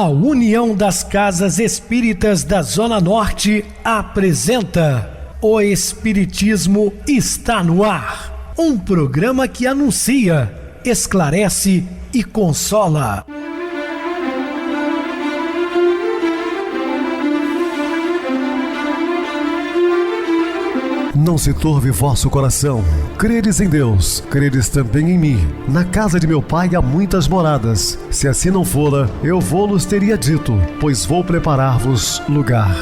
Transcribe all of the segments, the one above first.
A União das Casas Espíritas da Zona Norte apresenta O Espiritismo está no ar. Um programa que anuncia, esclarece e consola. Não se turve vosso coração. Credes em Deus, credes também em mim. Na casa de meu pai há muitas moradas. Se assim não fora, eu vou-los teria dito, pois vou preparar-vos lugar.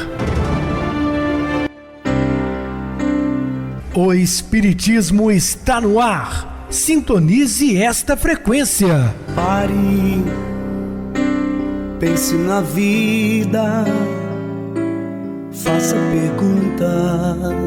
O Espiritismo está no ar. Sintonize esta frequência. Pare, pense na vida, faça perguntas.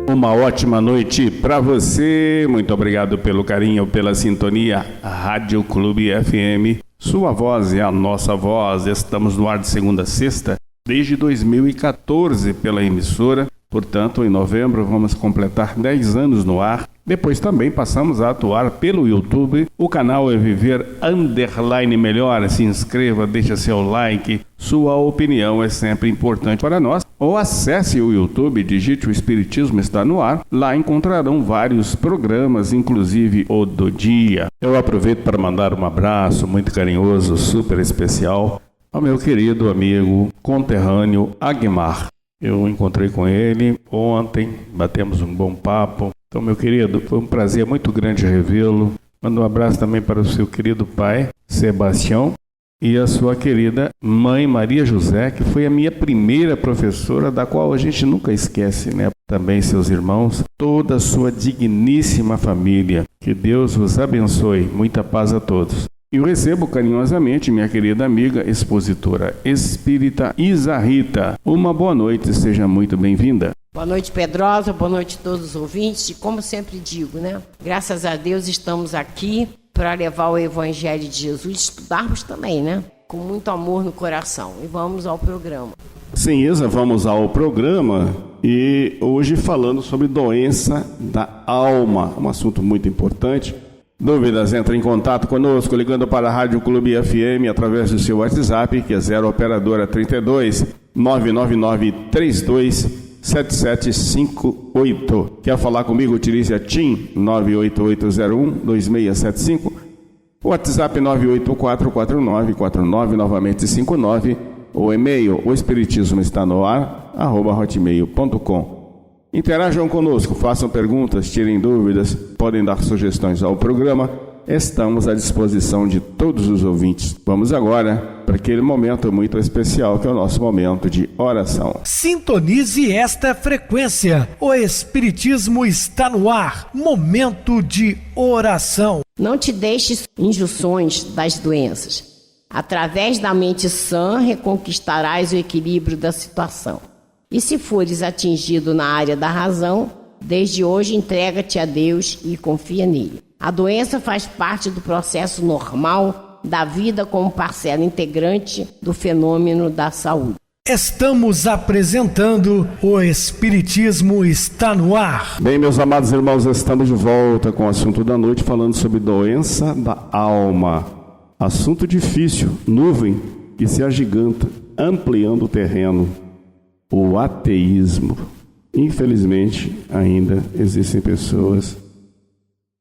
Uma ótima noite para você. Muito obrigado pelo carinho, pela sintonia. Rádio Clube FM. Sua voz é a nossa voz. Estamos no ar de segunda a sexta, desde 2014 pela emissora. Portanto, em novembro vamos completar 10 anos no ar. Depois também passamos a atuar pelo YouTube. O canal é Viver _ Melhor. Se inscreva, deixa seu like. Sua opinião é sempre importante para nós. Ou acesse o YouTube, digite O Espiritismo está no ar. Lá encontrarão vários programas, inclusive o do dia. Eu aproveito para mandar um abraço muito carinhoso, super especial, ao meu querido amigo conterrâneo Aguimar. Eu encontrei com ele ontem, batemos um bom papo. Então, meu querido, foi um prazer muito grande revê-lo. Mando um abraço também para o seu querido pai, Sebastião, e a sua querida mãe, Maria José, que foi a minha primeira professora, da qual a gente nunca esquece, né? Também seus irmãos, toda a sua digníssima família. Que Deus os abençoe. Muita paz a todos. E eu recebo carinhosamente minha querida amiga expositora espírita Isa Rita. Uma boa noite, seja muito bem-vinda. Boa noite, Pedrosa, boa noite a todos os ouvintes. E como sempre digo, né? Graças a Deus estamos aqui para levar o Evangelho de Jesus, estudarmos também, né? Com muito amor no coração. E vamos ao programa. Sim, Isa, vamos ao programa. E hoje falando sobre doença da alma, um assunto muito importante. Dúvidas, entre em contato conosco ligando para a Rádio Clube FM através do seu WhatsApp, que é 0 operadora 32 999 32 7758. Quer falar comigo? Utilize a TIM 98801 2675, WhatsApp 9844949, novamente 59, o e-mail o espiritismo está no ar @hotmail.com. Interajam conosco, façam perguntas, tirem dúvidas, podem dar sugestões ao programa. Estamos à disposição de todos os ouvintes. Vamos agora para aquele momento muito especial que é o nosso momento de oração. Sintonize esta frequência. O Espiritismo está no ar. Momento de oração. Não te deixes injunções das doenças. Através da mente sã, reconquistarás o equilíbrio da situação. E se fores atingido na área da razão, desde hoje entrega-te a Deus e confia nele. A doença faz parte do processo normal da vida como parcela integrante do fenômeno da saúde. Estamos apresentando O Espiritismo está no ar. Bem, meus amados irmãos, estamos de volta com o assunto da noite, falando sobre doença da alma. Assunto difícil, nuvem que se agiganta, ampliando o terreno. O ateísmo. Infelizmente, ainda existem pessoas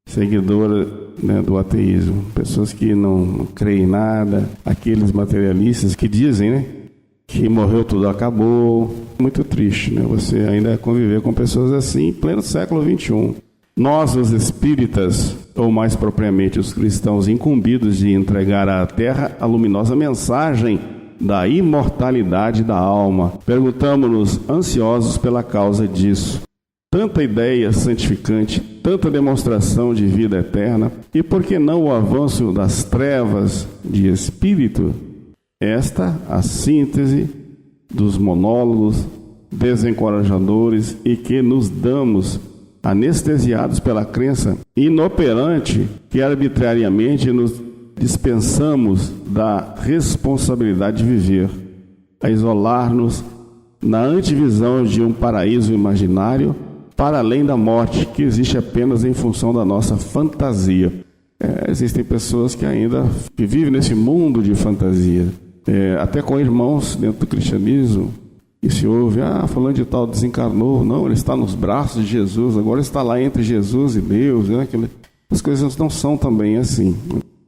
seguidoras, né, do ateísmo. Pessoas que não creem em nada. Aqueles materialistas que dizem, né, que morreu, tudo acabou. Muito triste, né? Você ainda conviver com pessoas assim em pleno século XXI. Nós, os espíritas, ou mais propriamente os cristãos incumbidos de entregar à Terra a luminosa mensagem da imortalidade da alma, perguntamos-nos ansiosos pela causa disso. Tanta ideia santificante, tanta demonstração de vida eterna, e por que não o avanço das trevas de espírito? Esta a síntese dos monólogos desencorajadores e que nos damos anestesiados pela crença inoperante que arbitrariamente nos dispensamos da responsabilidade de viver, a isolar-nos na antevisão de um paraíso imaginário para além da morte, que existe apenas em função da nossa fantasia. Existem pessoas que ainda vivem nesse mundo de fantasia, até com irmãos dentro do cristianismo, e se ouve, fulano de tal desencarnou, não, ele está nos braços de Jesus, agora está lá entre Jesus e Deus, né? As coisas não são também assim.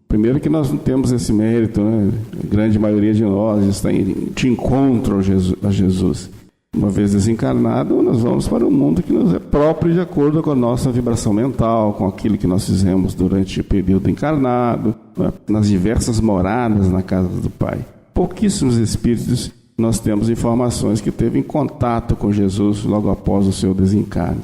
Primeiro que nós não temos esse mérito, né? A grande maioria de nós está de encontro a Jesus. Uma vez desencarnado, nós vamos para um mundo que nos é próprio de acordo com a nossa vibração mental, com aquilo que nós fizemos durante o período encarnado, né? Nas diversas moradas na casa do Pai. Pouquíssimos espíritos nós temos informações que teve em contato com Jesus logo após o seu desencarne.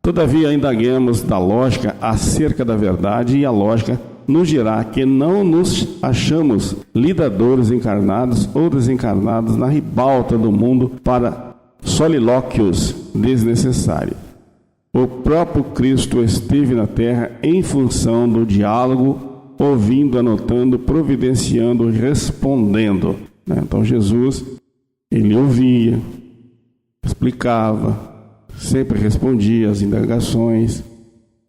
Todavia, indaguemos da lógica acerca da verdade, e a lógica nos dirá que não nos achamos lidadores encarnados ou desencarnados na ribalta do mundo para solilóquios desnecessários. O próprio Cristo esteve na terra em função do diálogo, ouvindo, anotando, providenciando, respondendo. Então Jesus, ele ouvia, explicava, sempre respondia às indagações.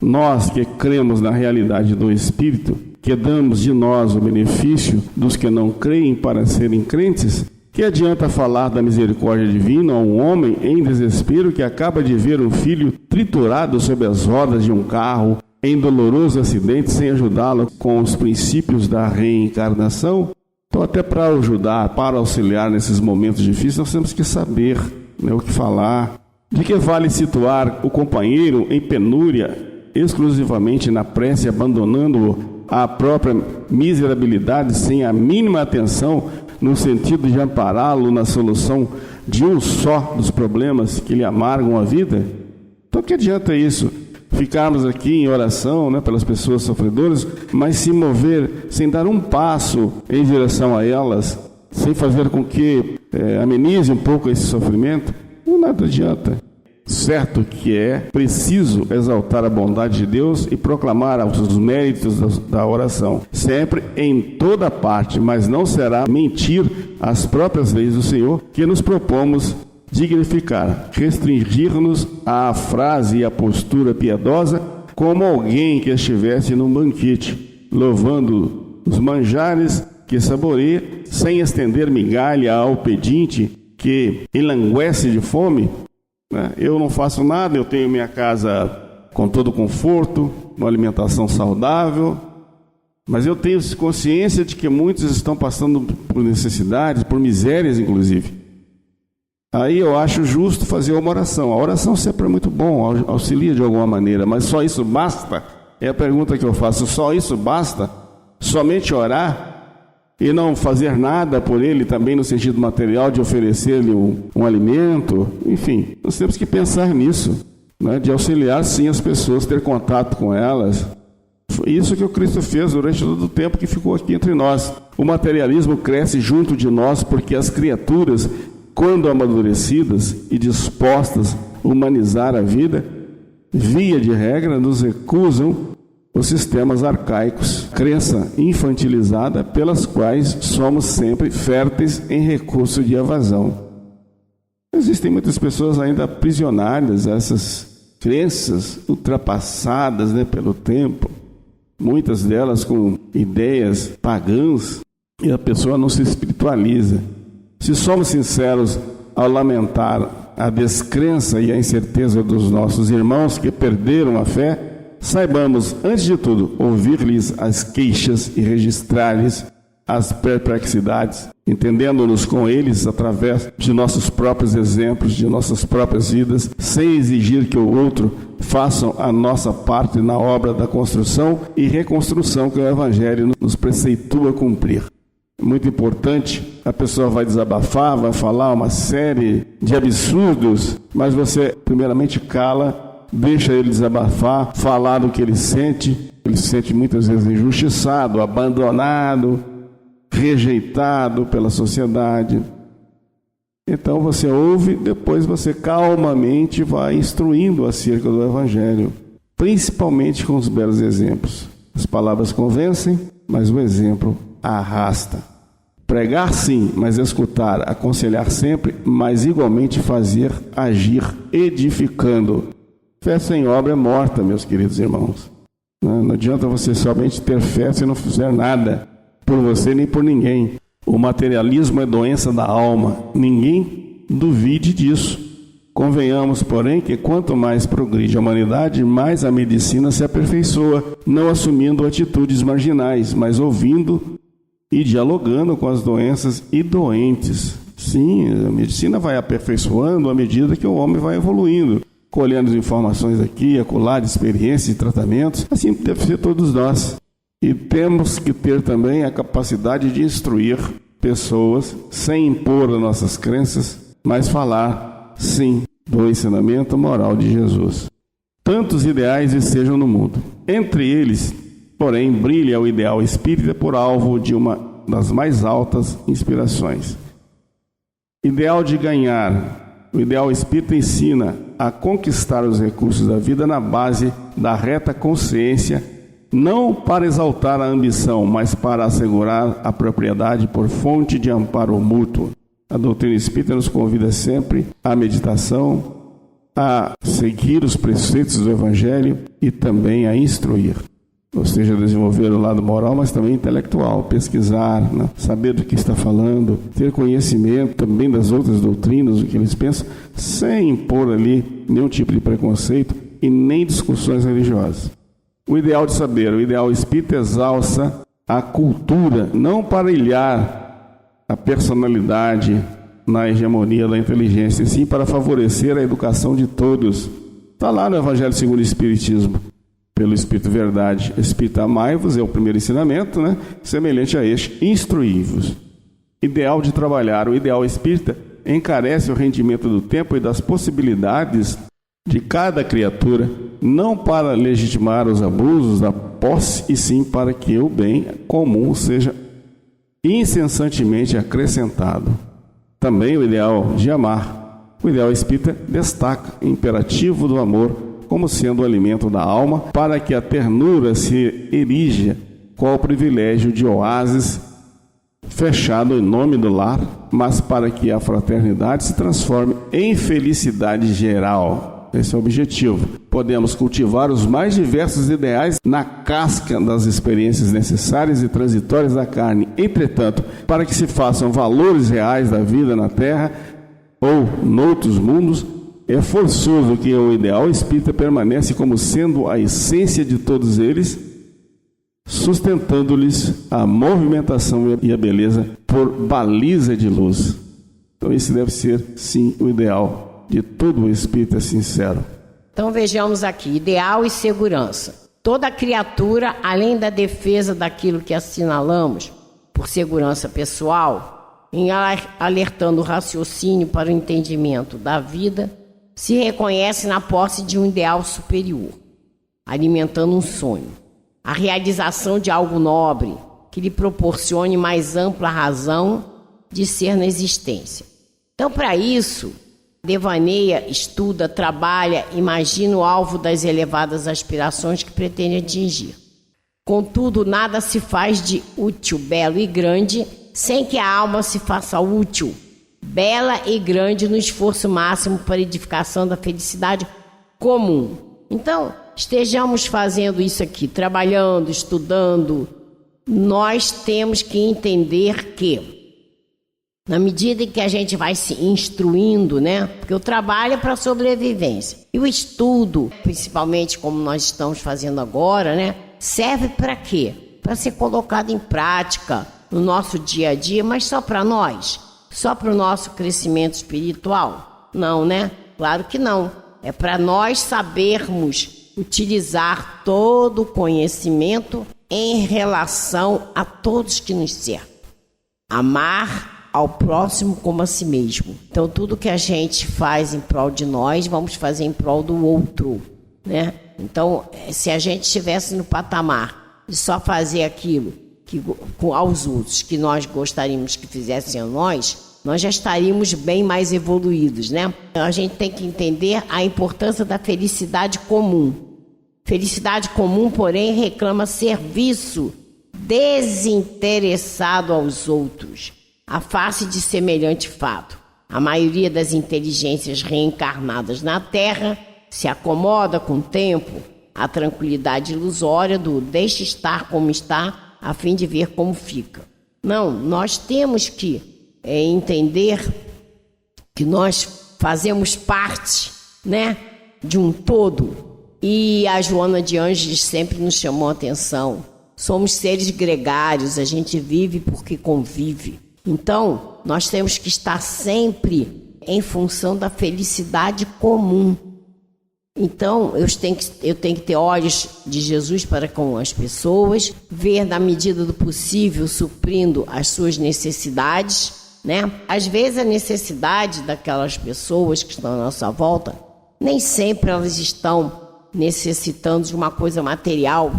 Nós que cremos na realidade do Espírito, que damos de nós o benefício dos que não creem para serem crentes, que adianta falar da misericórdia divina a um homem em desespero que acaba de ver um filho triturado sob as rodas de um carro em doloroso acidente sem ajudá-lo com os princípios da reencarnação? Então, até para ajudar, para auxiliar nesses momentos difíceis, nós temos que saber, o que falar. De que vale situar o companheiro em penúria exclusivamente na prece, abandonando-o à própria miserabilidade, sem a mínima atenção no sentido de ampará-lo na solução de um só dos problemas que lhe amargam a vida? Então, que adianta isso? Ficarmos aqui em oração, pelas pessoas sofredoras, mas se mover sem dar um passo em direção a elas, sem fazer com que amenize um pouco esse sofrimento, nada adianta. Certo que é preciso exaltar a bondade de Deus e proclamar os méritos da oração, sempre em toda parte, mas não será mentir às próprias leis do Senhor que nos propomos dignificar, restringir-nos à frase e à postura piedosa como alguém que estivesse num banquete, louvando os manjares que saboreia, sem estender migalha ao pedinte que enlanguece de fome. Eu não faço nada, eu tenho minha casa com todo conforto, uma alimentação saudável, mas eu tenho consciência de que muitos estão passando por necessidades, por misérias inclusive. Aí eu acho justo fazer uma oração. A oração sempre é muito bom, auxilia de alguma maneira, mas só isso basta? É a pergunta que eu faço. Só isso basta? Somente orar e não fazer nada por ele também no sentido material de oferecer-lhe um alimento? Enfim, nós temos que pensar nisso, de auxiliar sim as pessoas, ter contato com elas. Foi isso que o Cristo fez durante todo o tempo que ficou aqui entre nós. O materialismo cresce junto de nós porque as criaturas, quando amadurecidas e dispostas a humanizar a vida, via de regra nos recusam os sistemas arcaicos, crença infantilizada pelas quais somos sempre férteis em recurso de evasão. Existem muitas pessoas ainda aprisionadas a essas crenças ultrapassadas pelo tempo, muitas delas com ideias pagãs, e a pessoa não se espiritualiza. Se somos sinceros ao lamentar a descrença e a incerteza dos nossos irmãos que perderam a fé, saibamos, antes de tudo, ouvir-lhes as queixas e registrar-lhes as perplexidades, entendendo-nos com eles através de nossos próprios exemplos, de nossas próprias vidas, sem exigir que o outro faça a nossa parte na obra da construção e reconstrução que o Evangelho nos preceitua cumprir. Muito importante, a pessoa vai desabafar, vai falar uma série de absurdos, mas você primeiramente cala, deixa ele desabafar, falar do que ele se sente muitas vezes injustiçado, abandonado, rejeitado pela sociedade. Então você ouve, depois você calmamente vai instruindo acerca do Evangelho, principalmente com os belos exemplos. As palavras convencem, mas o exemplo arrasta. Pregar sim, mas escutar, aconselhar sempre, mas igualmente fazer, agir, edificando. Fé sem obra é morta, meus queridos irmãos. Não adianta você somente ter fé se não fizer nada por você nem por ninguém. O materialismo é doença da alma. Ninguém duvide disso. Convenhamos, porém, que quanto mais progride a humanidade, mais a medicina se aperfeiçoa, não assumindo atitudes marginais, mas ouvindo e dialogando com as doenças e doentes. Sim, a medicina vai aperfeiçoando à medida que o homem vai evoluindo, colhendo informações aqui e acolá de experiências e tratamentos. Assim deve ser todos nós. E temos que ter também a capacidade de instruir pessoas sem impor as nossas crenças, mas falar, sim, do ensinamento moral de Jesus. Tantos ideais estejam no mundo. Entre eles, porém, brilha o ideal espírita por alvo de uma das mais altas inspirações. Ideal de ganhar. O ideal espírita ensina a conquistar os recursos da vida na base da reta consciência, não para exaltar a ambição, mas para assegurar a propriedade por fonte de amparo mútuo. A doutrina espírita nos convida sempre à meditação, a seguir os preceitos do Evangelho e também a instruir. Ou seja, desenvolver o lado moral, mas também intelectual, pesquisar, né? Saber do que está falando, ter conhecimento também das outras doutrinas, do que eles pensam, sem impor ali nenhum tipo de preconceito e nem discussões religiosas. O ideal de saber, o ideal espírita exalça a cultura, não para ilhar a personalidade na hegemonia da inteligência, e sim para favorecer a educação de todos. Está lá no Evangelho segundo o Espiritismo. Pelo Espírito Verdade, Espírito amai-vos, é o primeiro ensinamento, né? Semelhante a este, instruí-vos. Ideal de trabalhar. O ideal espírita encarece o rendimento do tempo e das possibilidades de cada criatura, não para legitimar os abusos da posse, e sim para que o bem comum seja incessantemente acrescentado. Também o ideal de amar. O ideal espírita destaca o imperativo do amor como sendo o alimento da alma, para que a ternura se erija qual o privilégio de oásis fechado em nome do lar, mas para que a fraternidade se transforme em felicidade geral. Esse é o objetivo. Podemos cultivar os mais diversos ideais na casca das experiências necessárias e transitórias da carne. Entretanto, para que se façam valores reais da vida na Terra ou noutros mundos, é forçoso que o ideal espírita permanece como sendo a essência de todos eles, sustentando-lhes a movimentação e a beleza por baliza de luz. Então esse deve ser, sim, o ideal de todo o espírita sincero. Então vejamos aqui, ideal e segurança. Toda criatura, além da defesa daquilo que assinalamos por segurança pessoal, em alertando o raciocínio para o entendimento da vida, se reconhece na posse de um ideal superior, alimentando um sonho, a realização de algo nobre que lhe proporcione mais ampla razão de ser na existência. Então, para isso, devaneia, estuda, trabalha, imagina o alvo das elevadas aspirações que pretende atingir. Contudo, nada se faz de útil, belo e grande sem que a alma se faça útil, bela e grande no esforço máximo para a edificação da felicidade comum. Então, estejamos fazendo isso aqui, trabalhando, estudando. Nós temos que entender que, na medida em que a gente vai se instruindo, né? Porque o trabalho é para sobrevivência. E o estudo, principalmente como nós estamos fazendo agora, né? Serve para quê? Para ser colocado em prática no nosso dia a dia, mas só para nós? Só para o nosso crescimento espiritual? Não, né? Claro que não. É para nós sabermos utilizar todo o conhecimento em relação a todos que nos cercam. Amar ao próximo como a si mesmo. Então, tudo que a gente faz em prol de nós, vamos fazer em prol do outro, né? Então, se a gente estivesse no patamar de só fazer aquilo aos outros que nós gostaríamos que fizessem a nós já estaríamos bem mais evoluídos, né? A gente tem que entender a importância da felicidade comum. Felicidade comum, porém, reclama serviço desinteressado aos outros, a face de semelhante fato. A maioria das inteligências reencarnadas na Terra se acomoda com o tempo a tranquilidade ilusória do deixe estar como está, a fim de ver como fica. Não, nós temos que entender que nós fazemos parte, né, de um todo. E a Joana de Ângeles sempre nos chamou a atenção. Somos seres gregários, a gente vive porque convive. Então, nós temos que estar sempre em função da felicidade comum. Então, eu tenho que ter olhos de Jesus para com as pessoas, ver na medida do possível, suprindo as suas necessidades, né? Às vezes a necessidade daquelas pessoas que estão à nossa volta, nem sempre elas estão necessitando de uma coisa material,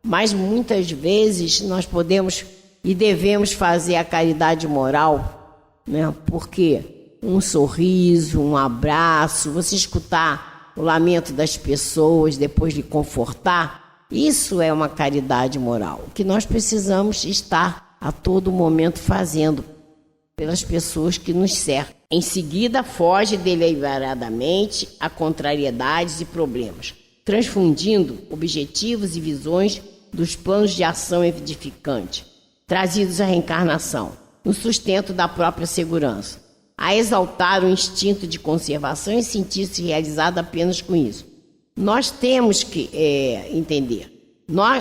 mas muitas vezes nós podemos e devemos fazer a caridade moral, né? Porque um sorriso, um abraço, você escutar o lamento das pessoas depois de confortar, isso é uma caridade moral, que nós precisamos estar a todo momento fazendo pelas pessoas que nos cercam. Em seguida, foge deliberadamente a contrariedades e problemas, transfundindo objetivos e visões dos planos de ação edificante, trazidos à reencarnação, no sustento da própria segurança, a exaltar o instinto de conservação e sentir-se realizado apenas com isso. Nós temos que entender,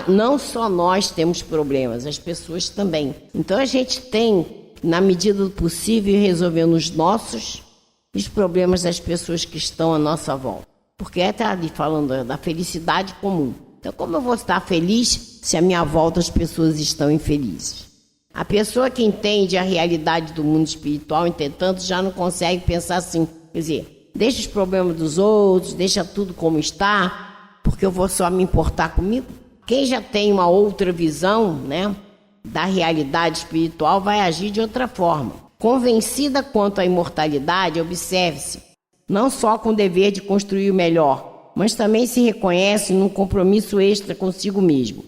não só nós temos problemas, as pessoas também. Então a gente tem, na medida do possível, resolver os problemas das pessoas que estão à nossa volta. Porque está ali falando da felicidade comum. Então, como eu vou estar feliz se à minha volta as pessoas estão infelizes? A pessoa que entende a realidade do mundo espiritual, entretanto, já não consegue pensar assim, quer dizer, deixa os problemas dos outros, deixa tudo como está, porque eu vou só me importar comigo. Quem já tem uma outra visão, né, da realidade espiritual vai agir de outra forma. Convencida quanto à imortalidade, observe-se, não só com o dever de construir o melhor, mas também se reconhece num compromisso extra consigo mesmo.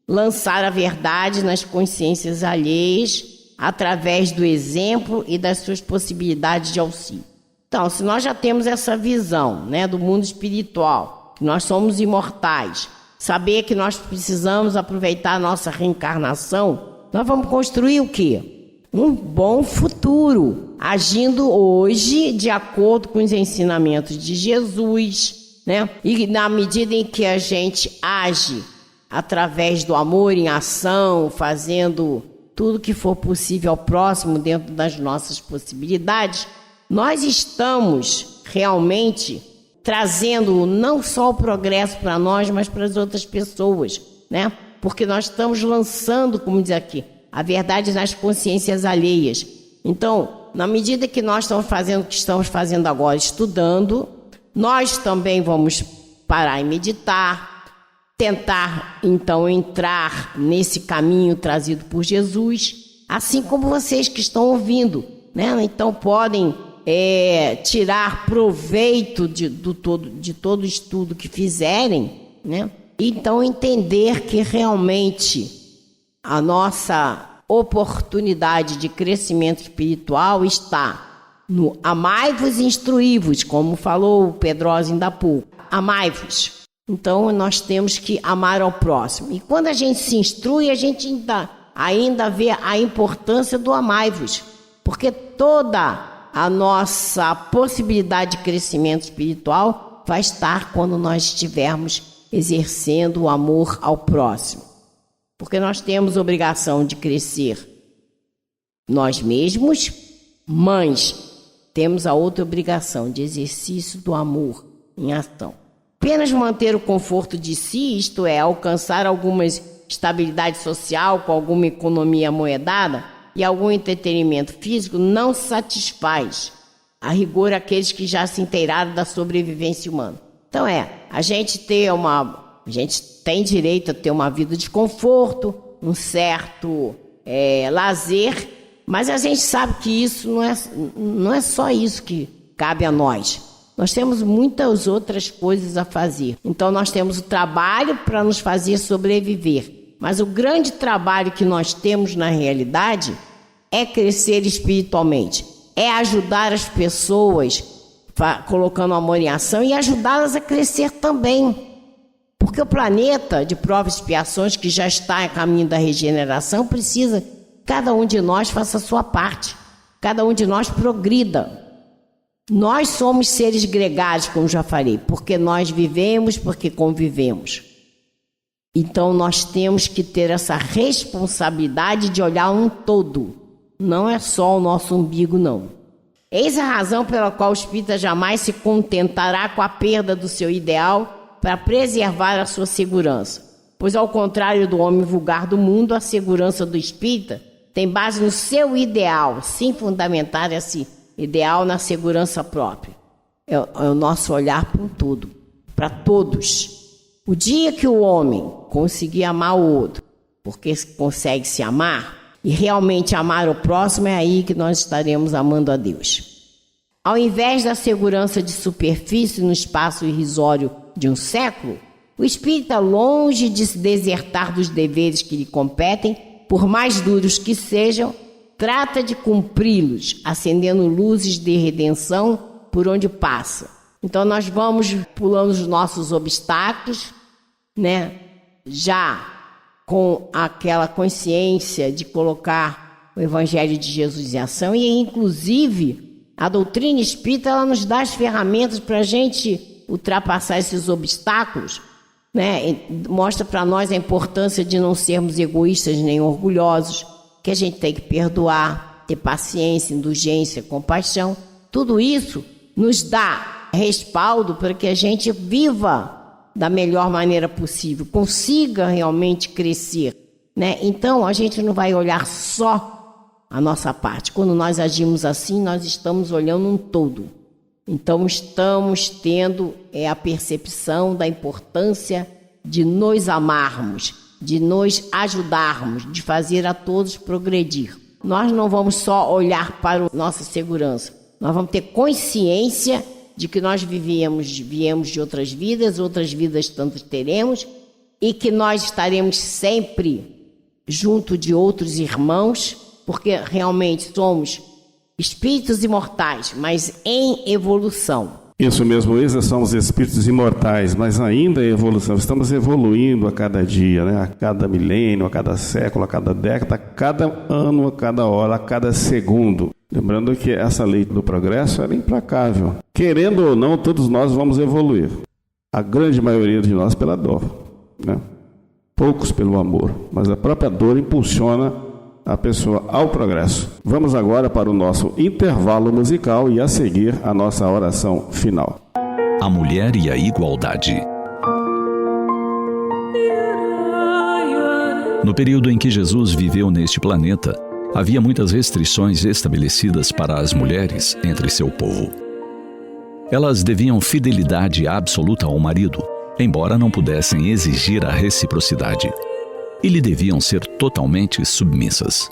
Lançar a verdade nas consciências alheias através do exemplo e das suas possibilidades de auxílio. Então, se nós já temos essa visão, né, do mundo espiritual, que nós somos imortais, saber que nós precisamos aproveitar a nossa reencarnação, nós vamos construir o quê? Um bom futuro, agindo hoje de acordo com os ensinamentos de Jesus, né? E na medida em que a gente age através do amor em ação, fazendo tudo que for possível ao próximo dentro das nossas possibilidades, nós estamos realmente trazendo não só o progresso para nós, mas para as outras pessoas, né? Porque nós estamos lançando, como diz aqui, a verdade nas consciências alheias. Então, na medida que nós estamos fazendo o que estamos fazendo agora, estudando, nós também vamos parar e meditar, tentar, então, entrar nesse caminho trazido por Jesus, assim como vocês que estão ouvindo, né? Então, podem tirar proveito de todo o estudo que fizerem, né? Então, entender que realmente a nossa oportunidade de crescimento espiritual está no amai-vos e instruí-vos, como falou o Pedrosa ainda há pouco. Amai-vos. Então, nós temos que amar ao próximo. E quando a gente se instrui, a gente ainda vê a importância do amai-vos. Porque toda a nossa possibilidade de crescimento espiritual vai estar quando nós estivermos exercendo o amor ao próximo. Porque nós temos obrigação de crescer nós mesmos, mas temos a outra obrigação de exercício do amor em ação. Apenas manter o conforto de si, isto é, alcançar alguma estabilidade social com alguma economia amoedada e algum entretenimento físico, não satisfaz a rigor aqueles que já se inteiraram da sobrevivência humana. Então a gente tem direito a ter uma vida de conforto, um certo lazer, mas a gente sabe que isso não é só isso que cabe a nós. Nós temos muitas outras coisas a fazer. Então nós temos o trabalho para nos fazer sobreviver. Mas o grande trabalho que nós temos na realidade é crescer espiritualmente. É ajudar as pessoas, colocando amor em ação, e ajudá-las a crescer também. Porque o planeta de provas e expiações, que já está a caminho da regeneração, precisa que cada um de nós faça a sua parte, cada um de nós progrida. Nós somos seres gregários, como já falei, porque nós vivemos, porque convivemos. Então nós temos que ter essa responsabilidade de olhar um todo, não é só o nosso umbigo, não. Eis a razão pela qual o espírita jamais se contentará com a perda do seu ideal para preservar a sua segurança, pois ao contrário do homem vulgar do mundo, a segurança do espírita tem base no seu ideal, sem fundamentar esse ideal na segurança própria. É o nosso olhar para um todo, para todos. O dia que o homem conseguir amar o outro, porque consegue se amar, e realmente amar o próximo, é aí que nós estaremos amando a Deus. Ao invés da segurança de superfície no espaço irrisório de um século, o espírita, longe de se desertar dos deveres que lhe competem, por mais duros que sejam, trata de cumpri-los, acendendo luzes de redenção por onde passa. Então nós vamos pulando os nossos obstáculos, né? Já com aquela consciência de colocar o Evangelho de Jesus em ação, e inclusive a doutrina espírita, ela nos dá as ferramentas para a gente ultrapassar esses obstáculos, né? Mostra para nós a importância de não sermos egoístas nem orgulhosos, que a gente tem que perdoar, ter paciência, indulgência, compaixão. Tudo isso nos dá respaldo para que a gente viva da melhor maneira possível, consiga realmente crescer, né? Então a gente não vai olhar só a nossa parte. Quando nós agimos assim, nós estamos olhando um todo. Então estamos tendo a percepção da importância de nos amarmos, de nos ajudarmos, de fazer a todos progredir. Nós não vamos só olhar para a nossa segurança, nós vamos ter consciência de que nós viemos de outras vidas tantas teremos, e que nós estaremos sempre junto de outros irmãos, porque realmente somos espíritos imortais, mas em evolução. Isso mesmo, esses são os espíritos imortais, mas ainda em evolução. Estamos evoluindo a cada dia, né? A cada milênio, a cada século, a cada década, a cada ano, a cada hora, a cada segundo. Lembrando que essa lei do progresso é implacável. Querendo ou não, todos nós vamos evoluir. A grande maioria de nós pela dor, né? Poucos pelo amor, mas a própria dor impulsiona a pessoa ao progresso. Vamos agora para o nosso intervalo musical e a seguir a nossa oração final. A mulher e a igualdade. No período em que Jesus viveu neste planeta, havia muitas restrições estabelecidas para as mulheres entre seu povo. Elas deviam fidelidade absoluta ao marido, embora não pudessem exigir a reciprocidade, e lhe deviam ser totalmente submissas.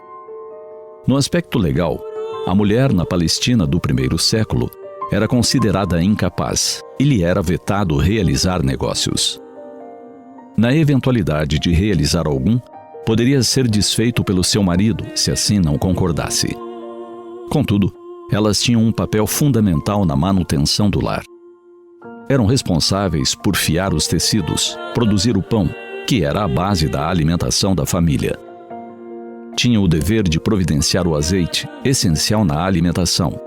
No aspecto legal, a mulher na Palestina do primeiro século era considerada incapaz e lhe era vetado realizar negócios. Na eventualidade de realizar algum, poderia ser desfeito pelo seu marido, se assim não concordasse. Contudo, elas tinham um papel fundamental na manutenção do lar. Eram responsáveis por fiar os tecidos, produzir o pão, que era a base da alimentação da família. Tinham o dever de providenciar o azeite, essencial na alimentação,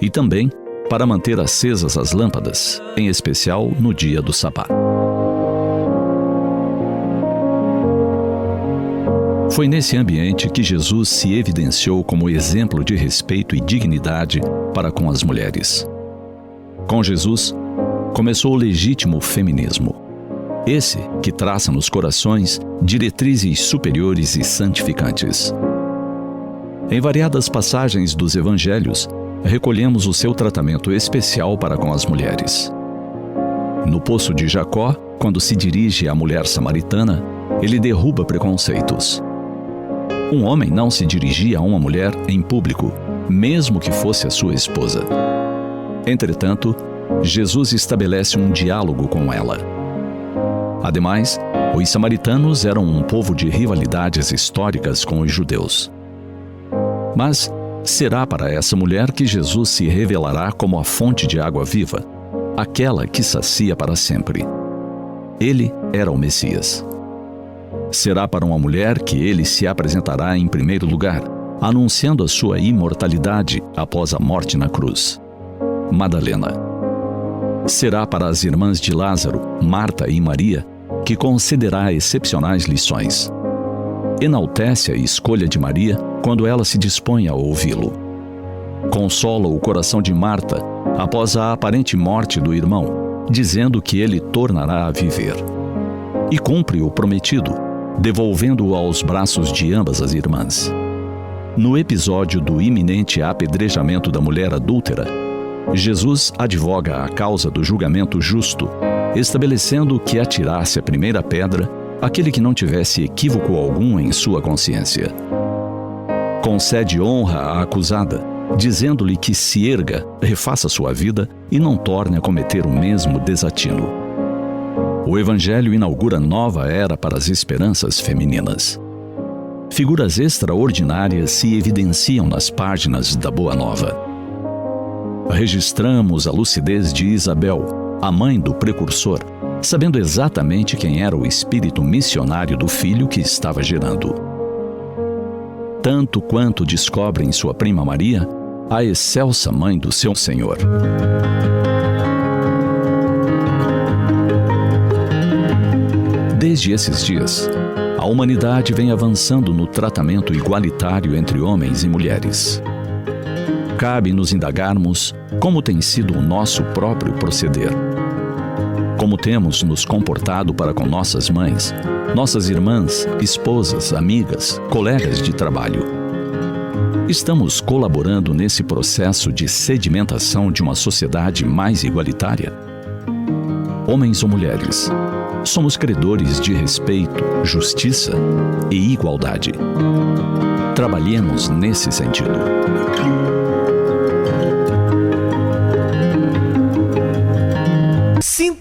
e também para manter acesas as lâmpadas, em especial no dia do sabá. Foi nesse ambiente que Jesus se evidenciou como exemplo de respeito e dignidade para com as mulheres. Com Jesus, começou o legítimo feminismo. Esse que traça nos corações diretrizes superiores e santificantes. Em variadas passagens dos evangelhos, recolhemos o seu tratamento especial para com as mulheres. No poço de Jacó, quando se dirige à mulher samaritana, ele derruba preconceitos. Um homem não se dirigia a uma mulher em público, mesmo que fosse a sua esposa. Entretanto, Jesus estabelece um diálogo com ela. Ademais, os samaritanos eram um povo de rivalidades históricas com os judeus. Mas será para essa mulher que Jesus se revelará como a fonte de água viva, aquela que sacia para sempre. Ele era o Messias. Será para uma mulher que ele se apresentará em primeiro lugar, anunciando a sua imortalidade após a morte na cruz. Madalena. Será para as irmãs de Lázaro, Marta e Maria, que concederá excepcionais lições. Enaltece a escolha de Maria quando ela se dispõe a ouvi-lo. Consola o coração de Marta após a aparente morte do irmão, dizendo que ele tornará a viver. E cumpre o prometido, devolvendo-o aos braços de ambas as irmãs. No episódio do iminente apedrejamento da mulher adúltera, Jesus advoga a causa do julgamento justo, estabelecendo que atirasse a primeira pedra aquele que não tivesse equívoco algum em sua consciência. Concede honra à acusada, dizendo-lhe que se erga, refaça sua vida e não torne a cometer o mesmo desatino. O Evangelho inaugura nova era para as esperanças femininas. Figuras extraordinárias se evidenciam nas páginas da Boa Nova. Registramos a lucidez de Isabel, a mãe do precursor, sabendo exatamente quem era o espírito missionário do filho que estava gerando. Tanto quanto descobre em sua prima Maria a excelsa mãe do seu Senhor. Desde esses dias, a humanidade vem avançando no tratamento igualitário entre homens e mulheres. Cabe nos indagarmos como tem sido o nosso próprio proceder. Como temos nos comportado para com nossas mães, nossas irmãs, esposas, amigas, colegas de trabalho. Estamos colaborando nesse processo de sedimentação de uma sociedade mais igualitária? Homens ou mulheres, somos credores de respeito, justiça e igualdade. Trabalhemos nesse sentido.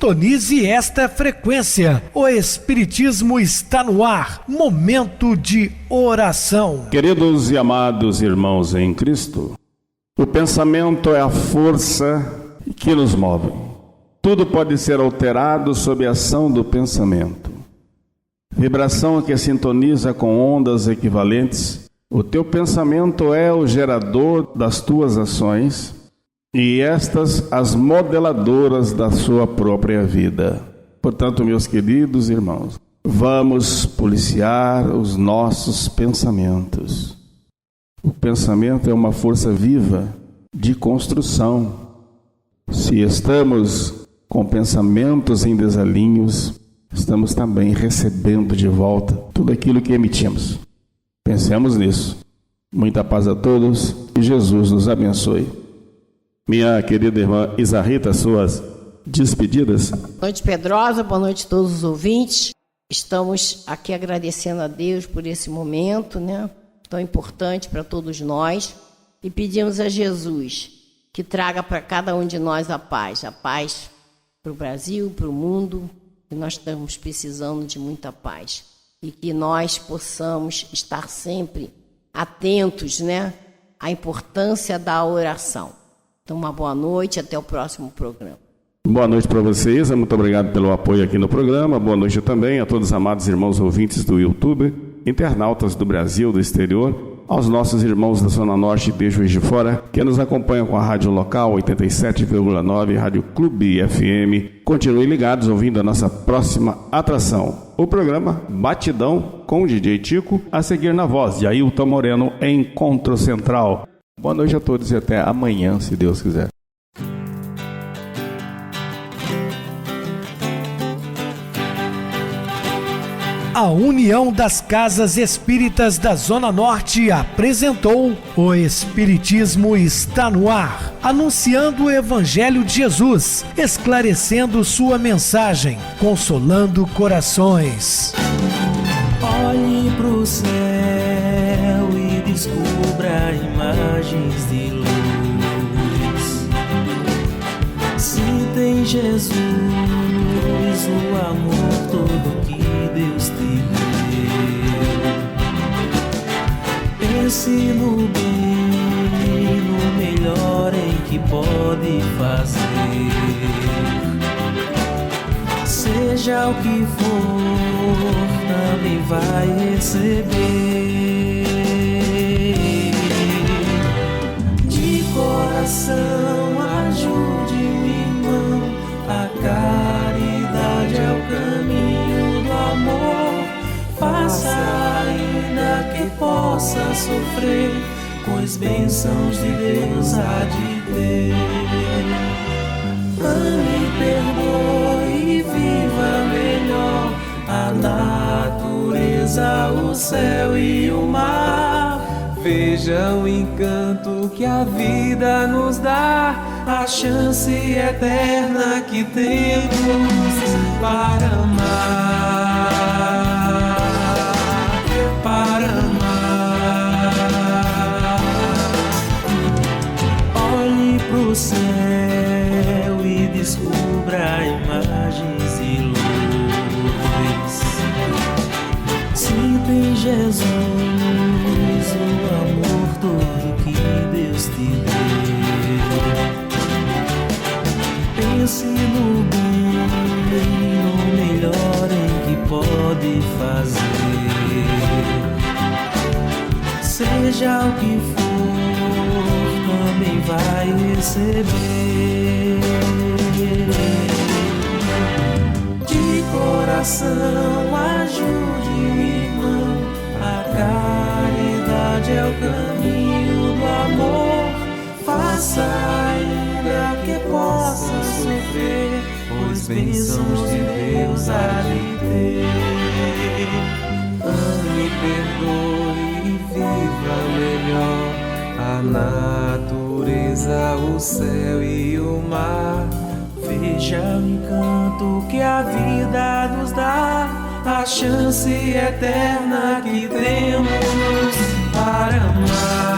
Sintonize esta frequência. O Espiritismo está no ar. Momento de oração. Queridos e amados irmãos em Cristo, o pensamento é a força que nos move. Tudo pode ser alterado sob a ação do pensamento. Vibração que sintoniza com ondas equivalentes. O teu pensamento é o gerador das tuas ações e estas as modeladoras da sua própria vida. Portanto, meus queridos irmãos, vamos policiar os nossos pensamentos. O pensamento é uma força viva de construção. Se estamos com pensamentos em desalinhos, estamos também recebendo de volta tudo aquilo que emitimos. Pensemos nisso. Muita paz a todos e Jesus nos abençoe. Minha querida irmã Isarrita, suas despedidas. Boa noite, Pedrosa. Boa noite a todos os ouvintes. Estamos aqui agradecendo a Deus por esse momento, né? Tão importante para todos nós. E pedimos a Jesus que traga para cada um de nós a paz para o Brasil, para o mundo, que nós estamos precisando de muita paz. E que nós possamos estar sempre atentos, né, à importância da oração. Então, uma boa noite, até o próximo programa. Boa noite para vocês, muito obrigado pelo apoio aqui no programa. Boa noite também a todos os amados irmãos ouvintes do YouTube, internautas do Brasil, do exterior, aos nossos irmãos da Zona Norte de Juiz de Fora, que nos acompanham com a rádio local 87,9, Rádio Clube FM. Continuem ligados ouvindo a nossa próxima atração, o programa Batidão com o DJ Tico, a seguir na voz de Ailton Moreno, Encontro Central. Boa noite a todos e até amanhã, se Deus quiser. A União das Casas Espíritas da Zona Norte apresentou O Espiritismo está no ar, anunciando o Evangelho de Jesus, esclarecendo sua mensagem, consolando corações. Olhe pro céu e descubra imagens de luz. Se tem Jesus, o amor todo que Deus te deu. Pense no bem, no melhor em que pode fazer. Seja o que for, também vai receber. De coração, ajude-me, irmão. A caridade é o caminho do amor. Faça ainda que possa sofrer, pois bênçãos de Deus há de ter. Ame, perdoe e viva melhor a natureza, o céu e o mar. Veja o encanto que a vida nos dá, a chance eterna que temos para amar, para amar. Olhe pro céu e descubra imagens e luz. Sinta em Jesus o amor todo que Deus te deu. Pense no bem, no melhor em que pode fazer. Seja o que for, também vai receber. De coração, ajude, irmão. A caridade é o caminho do amor. Faça ainda que possa sofrer, pois bênçãos de Deus há de ter. Ame, perdoe e viva melhor a natureza, o céu e o mar. Veja o encanto que a vida nos dá, a chance eterna que temos para amar.